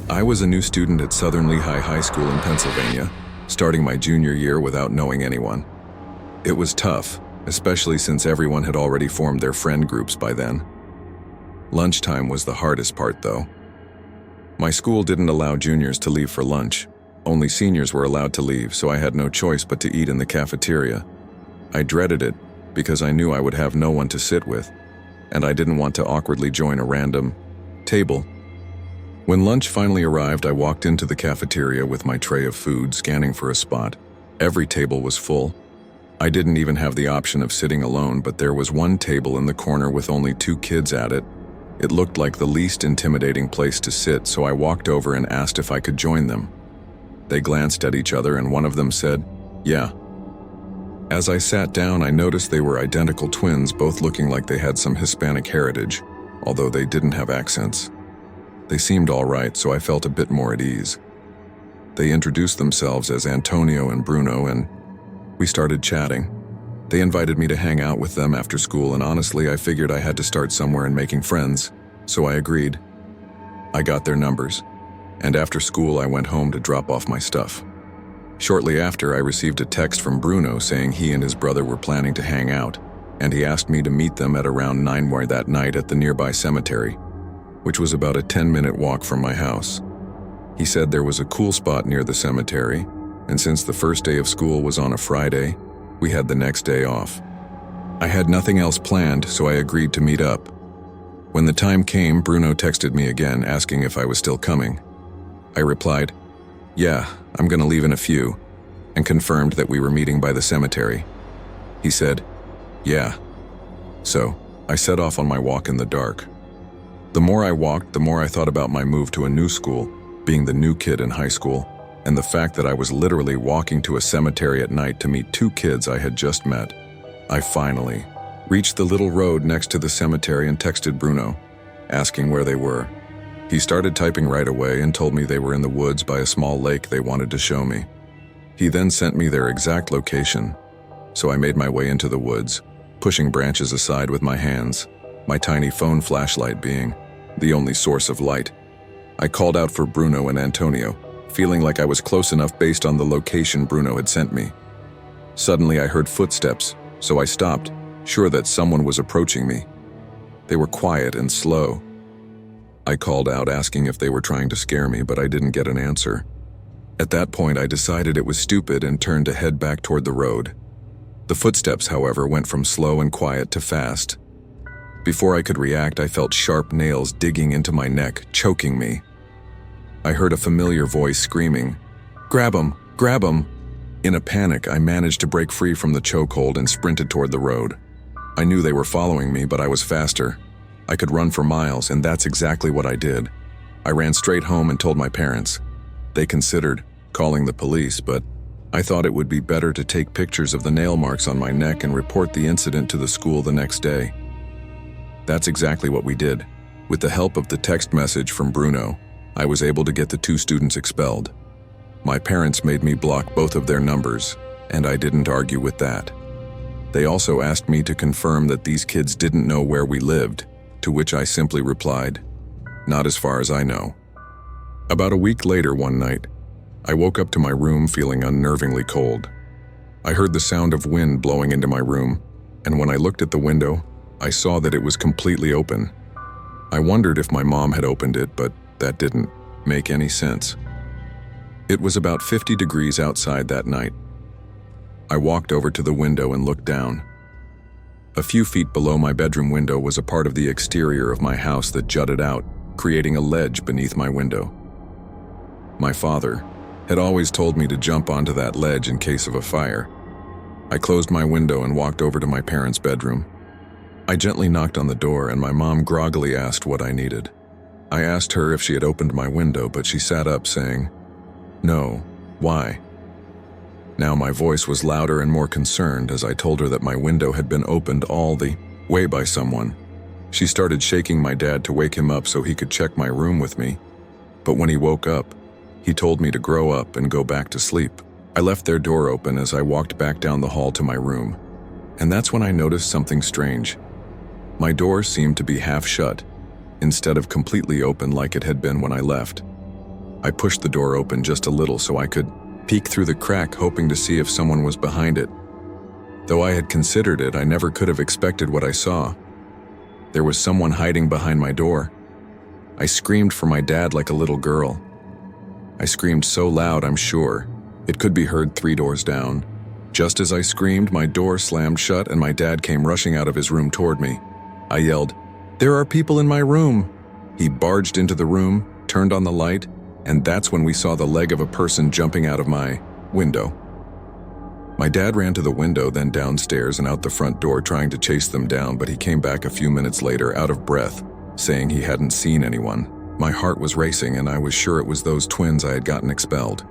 I was a new student at Southern Lehigh High School in Pennsylvania, starting my junior year without knowing anyone. It was tough, especially since everyone had already formed their friend groups by then. Lunchtime was the hardest part, though. My school didn't allow juniors to leave for lunch. Only seniors were allowed to leave, so I had no choice but to eat in the cafeteria. I dreaded it because I knew I would have no one to sit with, and I didn't want to awkwardly join a random table. When lunch finally arrived, I walked into the cafeteria with my tray of food, scanning for a spot. Every table was full. I didn't even have the option of sitting alone, but there was one table in the corner with only 2 kids at it. It looked like the least intimidating place to sit, so I walked over and asked if I could join them. They glanced at each other and one of them said, "Yeah." As I sat down, I noticed they were identical twins, both looking like they had some Hispanic heritage, although they didn't have accents. They seemed all right, so I felt a bit more at ease. They introduced themselves as Antonio and Bruno, and we started chatting. They invited me to hang out with them after school, and honestly, I figured I had to start somewhere in making friends, so I agreed. I got their numbers, and after school I went home to drop off my stuff. Shortly after, I received a text from Bruno saying he and his brother were planning to hang out, and he asked me to meet them at around 9 that night at the nearby cemetery, which was about a 10-minute walk from my house. He said there was a cool spot near the cemetery, and since the first day of school was on a Friday, we had the next day off. I had nothing else planned, so I agreed to meet up. When the time came, Bruno texted me again, asking if I was still coming. I replied, "Yeah, I'm gonna leave in a few," and confirmed that we were meeting by the cemetery. He said, "Yeah." So, I set off on my walk in the dark. The more I walked, the more I thought about my move to a new school, being the new kid in high school, and the fact that I was literally walking to a cemetery at night to meet 2 kids I had just met. I finally reached the little road next to the cemetery and texted Bruno, asking where they were. He started typing right away and told me they were in the woods by a small lake they wanted to show me. He then sent me their exact location, so I made my way into the woods, pushing branches aside with my hands, my tiny phone flashlight being the only source of light. I called out for Bruno and Antonio, feeling like I was close enough based on the location Bruno had sent me. Suddenly I heard footsteps, so I stopped, sure that someone was approaching me. They were quiet and slow. I called out asking if they were trying to scare me, but I didn't get an answer. At that point, I decided it was stupid and turned to head back toward the road. The footsteps, however, went from slow and quiet to fast. Before I could react, I felt sharp nails digging into my neck, choking me. I heard a familiar voice screaming, "Grab him! Grab him!" In a panic, I managed to break free from the chokehold and sprinted toward the road. I knew they were following me, but I was faster. I could run for miles, and that's exactly what I did. I ran straight home and told my parents. They considered calling the police, but I thought it would be better to take pictures of the nail marks on my neck and report the incident to the school the next day. That's exactly what we did. With the help of the text message from Bruno, I was able to get the 2 students expelled. My parents made me block both of their numbers, and I didn't argue with that. They also asked me to confirm that these kids didn't know where we lived, to which I simply replied, "Not as far as I know." About a week later one night, I woke up to my room feeling unnervingly cold. I heard the sound of wind blowing into my room, and when I looked at the window, I saw that it was completely open. I wondered if my mom had opened it, but that didn't make any sense. It was about 50 degrees outside that night. I walked over to the window and looked down. A few feet below my bedroom window was a part of the exterior of my house that jutted out, creating a ledge beneath my window. My father had always told me to jump onto that ledge in case of a fire. I closed my window and walked over to my parents' bedroom. I gently knocked on the door, and my mom groggily asked what I needed. I asked her if she had opened my window, but she sat up saying, "No, why?" Now my voice was louder and more concerned as I told her that my window had been opened all the way by someone. She started shaking my dad to wake him up so he could check my room with me. But when he woke up, he told me to grow up and go back to sleep. I left their door open as I walked back down the hall to my room. And that's when I noticed something strange. My door seemed to be half shut, instead of completely open like it had been when I left. I pushed the door open just a little so I could peek through the crack, hoping to see if someone was behind it. Though I had considered it, I never could have expected what I saw. There was someone hiding behind my door. I screamed for my dad like a little girl. I screamed so loud, I'm sure it could be heard 3 doors down. Just as I screamed, my door slammed shut and my dad came rushing out of his room toward me. I yelled, "There are people in my room!" He barged into the room, turned on the light, and that's when we saw the leg of a person jumping out of my window. My dad ran to the window, then downstairs and out the front door trying to chase them down, but he came back a few minutes later out of breath, saying he hadn't seen anyone. My heart was racing and I was sure it was those twins I had gotten expelled.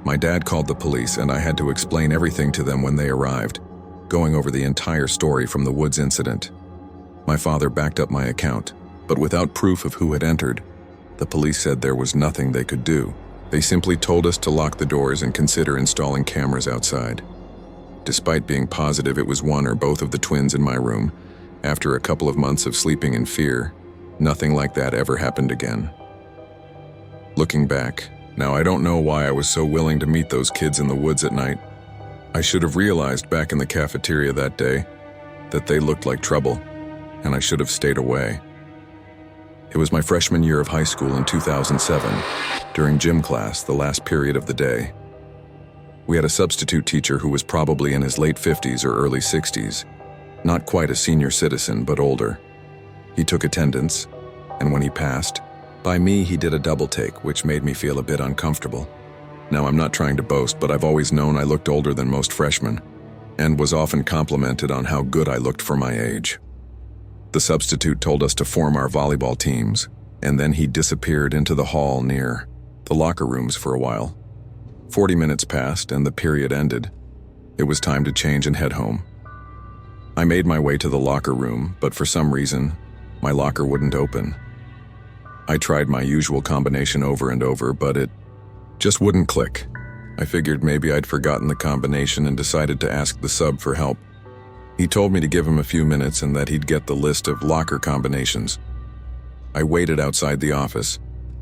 My dad called the police and I had to explain everything to them when they arrived, going over the entire story from the woods incident. My father backed up my account, but without proof of who had entered. The police said there was nothing they could do. They simply told us to lock the doors and consider installing cameras outside. Despite being positive it was one or both of the twins in my room, after a couple of months of sleeping in fear, nothing like that ever happened again. Looking back, now I don't know why I was so willing to meet those kids in the woods at night. I should have realized back in the cafeteria that day that they looked like trouble, and I should have stayed away. It was my freshman year of high school in 2007, during gym class, the last period of the day. We had a substitute teacher who was probably in his late 50s or early 60s, not quite a senior citizen, but older. He took attendance, and when he passed, by me he did a double take, which made me feel a bit uncomfortable. Now I'm not trying to boast, but I've always known I looked older than most freshmen, and was often complimented on how good I looked for my age. The substitute told us to form our volleyball teams, and then he disappeared into the hall near the locker rooms for a while. 40 minutes passed and the period ended. It was time to change and head home. I made my way to the locker room, but for some reason, my locker wouldn't open. I tried my usual combination over and over, but it just wouldn't click. I figured maybe I'd forgotten the combination and decided to ask the sub for help. He told me to give him a few minutes and that he'd get the list of locker combinations. I waited outside the office,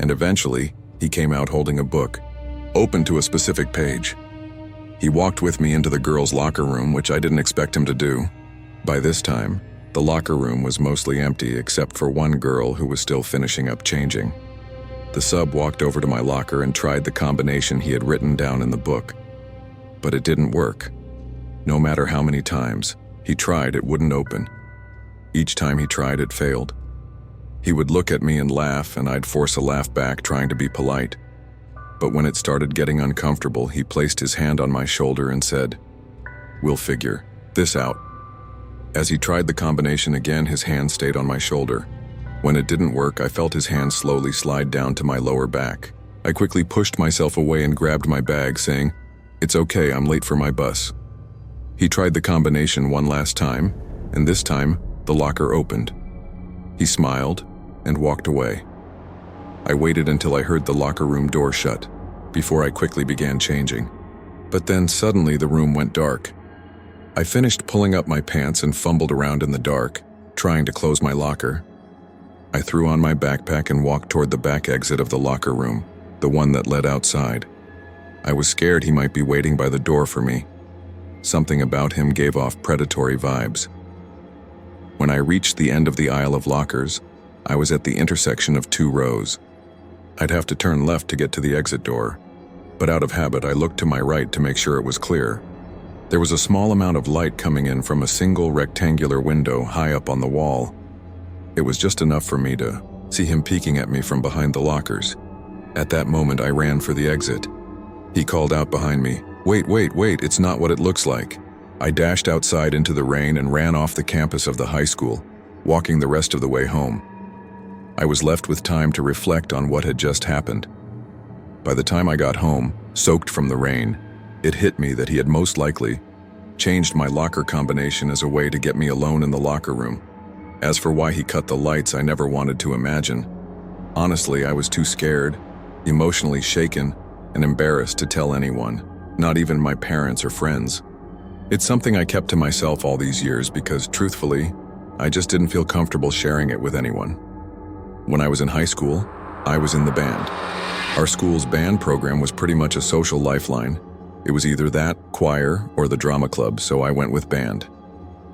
and eventually, he came out holding a book, open to a specific page. He walked with me into the girls' locker room, which I didn't expect him to do. By this time, the locker room was mostly empty except for one girl who was still finishing up changing. The sub walked over to my locker and tried the combination he had written down in the book. But it didn't work. No matter how many times he tried, it wouldn't open. Each time he tried, it failed. He would look at me and laugh, and I'd force a laugh back, trying to be polite. But when it started getting uncomfortable, he placed his hand on my shoulder and said, "We'll figure this out." As he tried the combination again, his hand stayed on my shoulder. When it didn't work, I felt his hand slowly slide down to my lower back. I quickly pushed myself away and grabbed my bag, saying, "It's okay, I'm late for my bus." He tried the combination one last time, and this time, the locker opened. He smiled and walked away. I waited until I heard the locker room door shut, before I quickly began changing. But then suddenly the room went dark. I finished pulling up my pants and fumbled around in the dark, trying to close my locker. I threw on my backpack and walked toward the back exit of the locker room, the one that led outside. I was scared he might be waiting by the door for me. Something about him gave off predatory vibes. When I reached the end of the aisle of lockers, I was at the intersection of 2 rows. I'd have to turn left to get to the exit door, but out of habit I looked to my right to make sure it was clear. There was a small amount of light coming in from a single rectangular window high up on the wall. It was just enough for me to see him peeking at me from behind the lockers. At that moment I ran for the exit. He called out behind me, wait, it's not what it looks like." I dashed outside into the rain and ran off the campus of the high school, walking the rest of the way home. I was left with time to reflect on what had just happened. By the time I got home, soaked from the rain, it hit me that he had most likely changed my locker combination as a way to get me alone in the locker room. As for why he cut the lights, I never wanted to imagine. Honestly, I was too scared, emotionally shaken, and embarrassed to tell anyone, not even my parents or friends. It's something I kept to myself all these years because, truthfully, I just didn't feel comfortable sharing it with anyone. When I was in high school, I was in the band. Our school's band program was pretty much a social lifeline. It was either that, choir, or the drama club, so I went with band.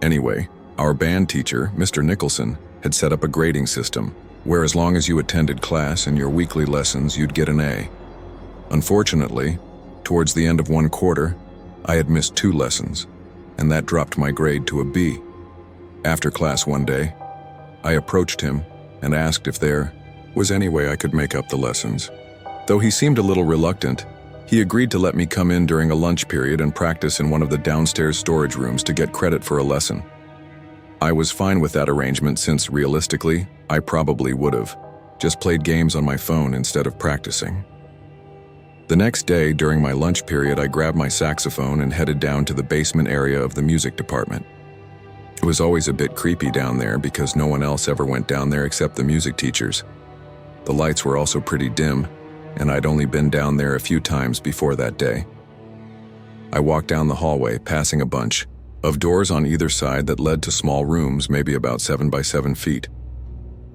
Anyway, our band teacher, Mr. Nicholson, had set up a grading system, where as long as you attended class and your weekly lessons, you'd get an A. Unfortunately, towards the end of one quarter, I had missed 2 lessons, and that dropped my grade to a B. After class one day, I approached him and asked if there was any way I could make up the lessons. Though he seemed a little reluctant, he agreed to let me come in during a lunch period and practice in one of the downstairs storage rooms to get credit for a lesson. I was fine with that arrangement since, realistically, I probably would have just played games on my phone instead of practicing. The next day, during my lunch period, I grabbed my saxophone and headed down to the basement area of the music department. It was always a bit creepy down there because no one else ever went down there except the music teachers. The lights were also pretty dim, and I'd only been down there a few times before that day. I walked down the hallway, passing a bunch of doors on either side that led to small rooms, maybe about 7 by 7 feet.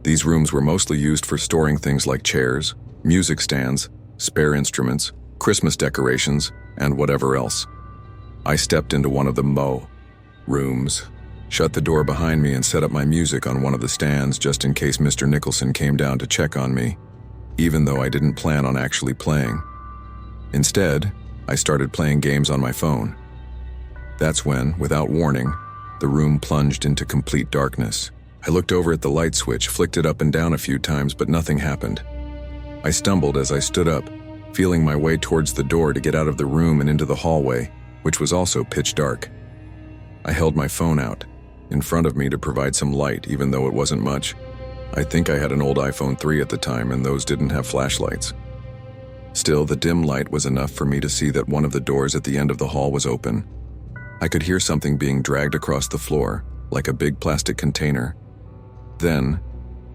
These rooms were mostly used for storing things like chairs, music stands, spare instruments, Christmas decorations, and whatever else. I stepped into one of the rooms, shut the door behind me, and set up my music on one of the stands just in case Mr. Nicholson came down to check on me, even though I didn't plan on actually playing. Instead, I started playing games on my phone. That's when, without warning, the room plunged into complete darkness. I looked over at the light switch, flicked it up and down a few times, but nothing happened. I stumbled as I stood up, feeling my way towards the door to get out of the room and into the hallway, which was also pitch dark. I held my phone out in front of me to provide some light, even though it wasn't much. I think I had an old iPhone 3 at the time, and those didn't have flashlights. Still, the dim light was enough for me to see that one of the doors at the end of the hall was open. I could hear something being dragged across the floor, like a big plastic container. Then,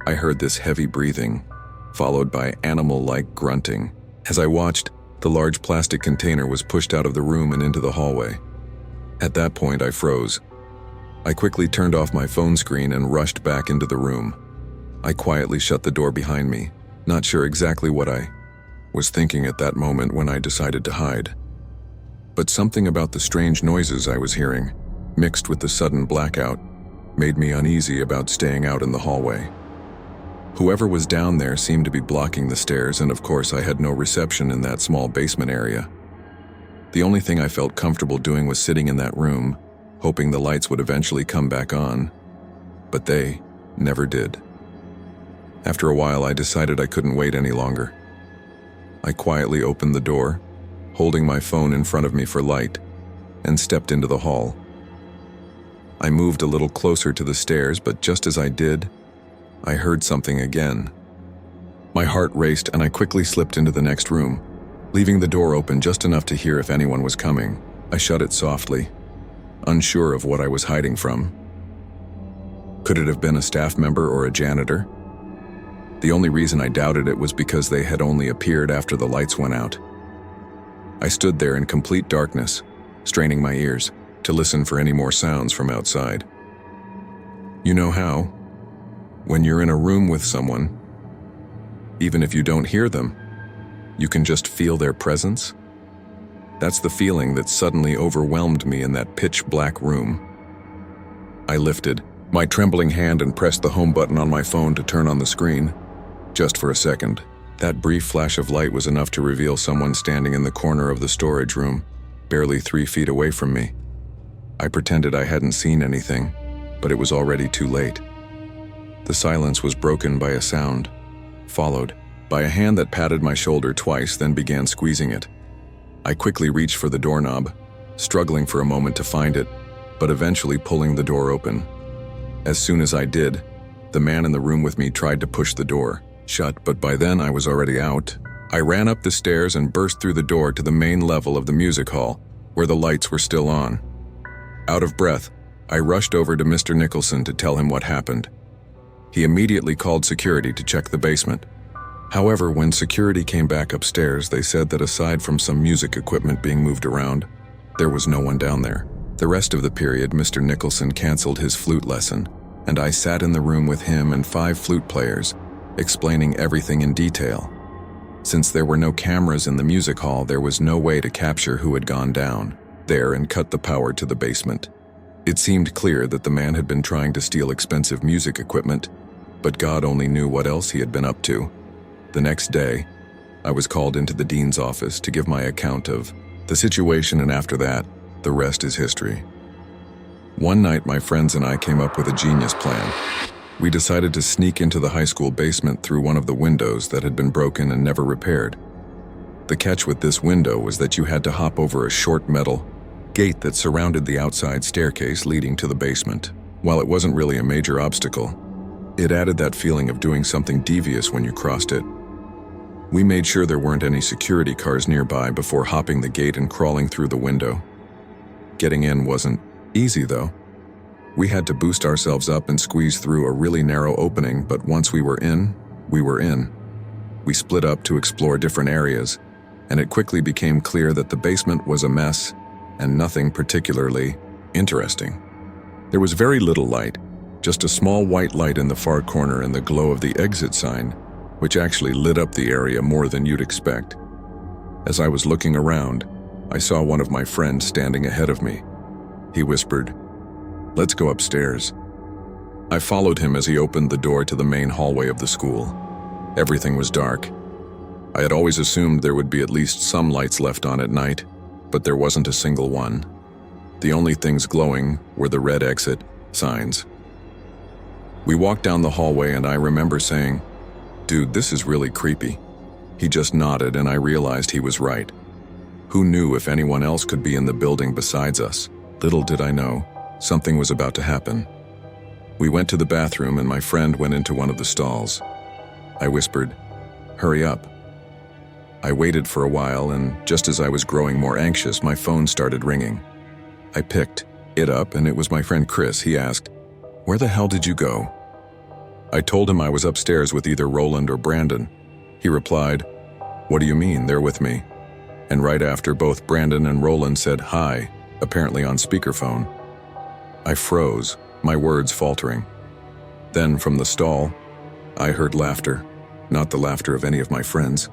I heard this heavy breathing, followed by animal-like grunting. As I watched, the large plastic container was pushed out of the room and into the hallway. At that point, I froze. I quickly turned off my phone screen and rushed back into the room. I quietly shut the door behind me, not sure exactly what I was thinking at that moment when I decided to hide. But something about the strange noises I was hearing, mixed with the sudden blackout, made me uneasy about staying out in the hallway. Whoever was down there seemed to be blocking the stairs, and of course I had no reception in that small basement area. The only thing I felt comfortable doing was sitting in that room, hoping the lights would eventually come back on. But they never did. After a while, I decided I couldn't wait any longer. I quietly opened the door, holding my phone in front of me for light, and stepped into the hall. I moved a little closer to the stairs, but just as I did, I heard something again. My heart raced, and I quickly slipped into the next room, leaving the door open just enough to hear if anyone was coming. I shut it softly, unsure of what I was hiding from. Could it have been a staff member or a janitor? The only reason I doubted it was because they had only appeared after the lights went out. I stood there in complete darkness, straining my ears to listen for any more sounds from outside. You know how, when you're in a room with someone, even if you don't hear them, you can just feel their presence? That's the feeling that suddenly overwhelmed me in that pitch-black room. I lifted my trembling hand and pressed the home button on my phone to turn on the screen. Just for a second, that brief flash of light was enough to reveal someone standing in the corner of the storage room, barely 3 feet away from me. I pretended I hadn't seen anything, but it was already too late. The silence was broken by a sound, followed by a hand that patted my shoulder twice, then began squeezing it. I quickly reached for the doorknob, struggling for a moment to find it, but eventually pulling the door open. As soon as I did, the man in the room with me tried to push the door shut, but by then I was already out. I ran up the stairs and burst through the door to the main level of the music hall, where the lights were still on. Out of breath, I rushed over to Mr. Nicholson to tell him what happened. He immediately called security to check the basement. However, when security came back upstairs, they said that aside from some music equipment being moved around, there was no one down there. The rest of the period, Mr. Nicholson canceled his flute lesson, and I sat in the room with him and 5 flute players, explaining everything in detail. Since there were no cameras in the music hall, there was no way to capture who had gone down there and cut the power to the basement. It seemed clear that the man had been trying to steal expensive music equipment, but God only knew what else he had been up to. The next day, I was called into the dean's office to give my account of the situation, and after that, the rest is history. One night, my friends and I came up with a genius plan. We decided to sneak into the high school basement through one of the windows that had been broken and never repaired. The catch with this window was that you had to hop over a short metal gate that surrounded the outside staircase leading to the basement. While it wasn't really a major obstacle, it added that feeling of doing something devious when you crossed it. We made sure there weren't any security cars nearby before hopping the gate and crawling through the window. Getting in wasn't easy, though. We had to boost ourselves up and squeeze through a really narrow opening, but once we were in, we were in. We split up to explore different areas, and it quickly became clear that the basement was a mess and nothing particularly interesting. There was very little light, just a small white light in the far corner and the glow of the exit sign, which actually lit up the area more than you'd expect. As I was looking around, I saw one of my friends standing ahead of me. He whispered, "Let's go upstairs." I followed him as he opened the door to the main hallway of the school. Everything was dark. I had always assumed there would be at least some lights left on at night, but there wasn't a single one. The only things glowing were the red exit signs. We walked down the hallway and I remember saying, "Dude, this is really creepy." He just nodded and I realized he was right. Who knew if anyone else could be in the building besides us? Little did I know, something was about to happen. We went to the bathroom and my friend went into one of the stalls. I whispered, "Hurry up." I waited for a while, and just as I was growing more anxious, my phone started ringing. I picked it up and it was my friend Chris. He asked, "Where the hell did you go?" I told him I was upstairs with either Roland or Brandon. He replied, "What do you mean, they're with me?" And right after, both Brandon and Roland said hi, apparently on speakerphone. I froze, my words faltering. Then from the stall, I heard laughter, not the laughter of any of my friends.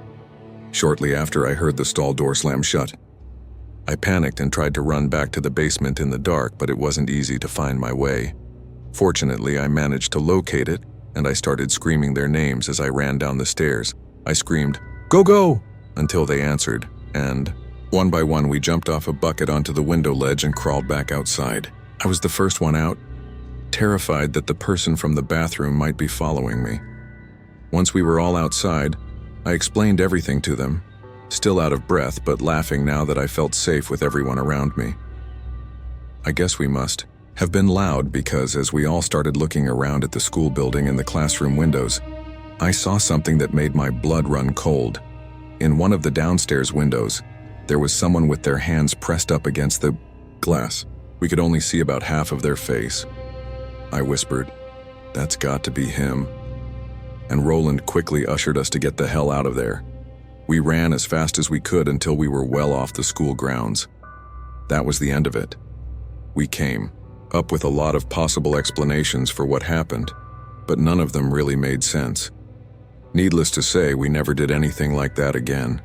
Shortly after, I heard the stall door slam shut. I panicked and tried to run back to the basement in the dark, but it wasn't easy to find my way. Fortunately, I managed to locate it, and I started screaming their names as I ran down the stairs. I screamed, "Go, go!" until they answered, and one by one we jumped off a bucket onto the window ledge and crawled back outside. I was the first one out, terrified that the person from the bathroom might be following me. Once we were all outside, I explained everything to them, still out of breath but laughing now that I felt safe with everyone around me. I guess we must have been loud because as we all started looking around at the school building and the classroom windows, I saw something that made my blood run cold. In one of the downstairs windows, there was someone with their hands pressed up against the glass. We could only see about half of their face. I whispered, "That's got to be him." And Roland quickly ushered us to get the hell out of there. We ran as fast as we could until we were well off the school grounds. That was the end of it. We came up with a lot of possible explanations for what happened, but none of them really made sense. Needless to say, we never did anything like that again.